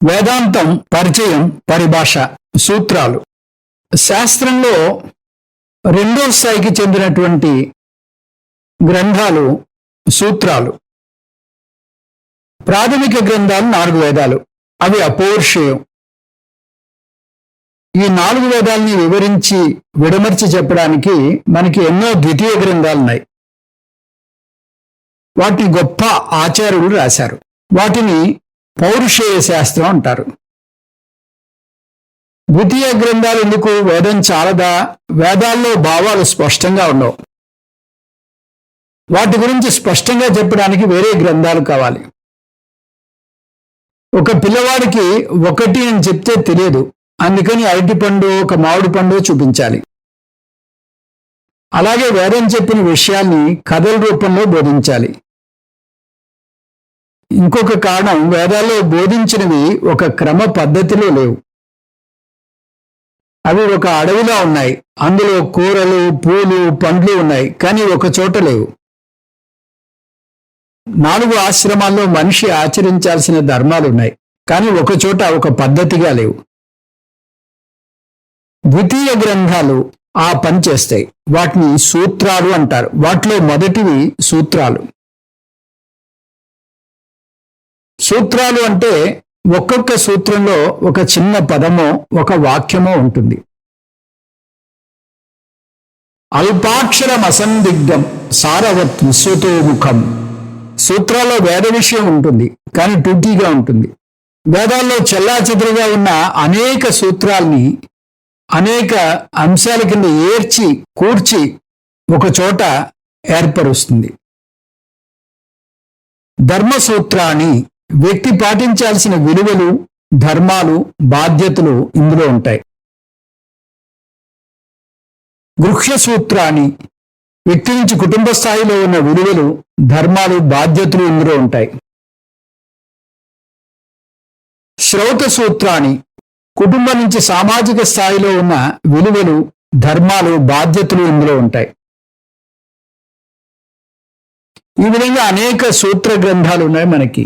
వేదాంతం పరిచయం పరిభాష సూత్రాలు. శాస్త్రంలో రెండో స్థాయికి చెందినటువంటి గ్రంథాలు సూత్రాలు. ప్రాథమిక గ్రంథాలు 4 వేదాలు, అవి అపౌరుషేయం. ఈ 4 వేదాలని వివరించి విడమర్చి చెప్పడానికి మనకి ఎన్నో ద్వితీయ గ్రంథాలున్నాయి. వాటిని గొప్ప ఆచార్యులు రాశారు. వాటిని పౌరుషేయ శాస్త్రం అంటారు. ద్వితీయ గ్రంథాలు ఎందుకు? వేదం చాలదా? వేదాల్లో భావాలు స్పష్టంగా ఉండవు. వాటి గురించి స్పష్టంగా చెప్పడానికి వేరే గ్రంథాలు కావాలి. ఒక పిల్లవాడికి 1 అని చెప్తే తెలియదు, అందుకని అరటిపండు ఒక మామిడి పండు చూపించాలి. అలాగే వేదం చెప్పిన విషయాల్ని కథల రూపంలో బోధించాలి. ఇంకొక కారణం, వేదాల్లో బోధించినవి ఒక క్రమ పద్ధతిలో లేవు. అవి ఒక అడవిలో ఉన్నాయి. అందులో కూరలు, పూలు, పండ్లు ఉన్నాయి, కానీ ఒక చోట లేవు. 4 ఆశ్రమాల్లో మనిషి ఆచరించాల్సిన ధర్మాలు ఉన్నాయి, కానీ ఒక చోట ఒక పద్ధతిగా లేవు. ద్వితీయ గ్రంథాలు ఆ పని చేస్తాయి. వాటిని సూత్రాలు అంటారు. వాటిలో మొదటివి సూత్రాలు. సూత్రాలు అంటే ఒక్కొక్క సూత్రంలో ఒక చిన్న పదమో ఒక వాక్యమో ఉంటుంది. అల్పాక్షరం అసందిగ్ధం సారవత్ విశ్వతోముఖం. సూత్రాల్లో వేద విషయం ఉంటుంది, కానీ టూకీగా ఉంటుంది. వేదాల్లో చెల్లాచెదురుగా ఉన్న అనేక సూత్రాల్ని అనేక అంశాల కింద ఏర్చి కూర్చి ఒక చోట ఏర్పరుస్తుంది. ధర్మసూత్రాన్ని వ్యక్తి పాటించాల్సిన విలువలు, ధర్మాలు, బాధ్యతలు ఇందులో ఉంటాయి. గృహ్య సూత్రాన్ని వ్యక్తి నుంచి కుటుంబ స్థాయిలో ఉన్న విలువలు, ధర్మాలు, బాధ్యతలు ఇందులో ఉంటాయి. శ్రౌత సూత్రాన్ని కుటుంబం నుంచి సామాజిక స్థాయిలో ఉన్న విలువలు, ధర్మాలు, బాధ్యతలు ఇందులో ఉంటాయి. ఈ విధంగా అనేక సూత్ర గ్రంథాలు ఉన్నాయి మనకి.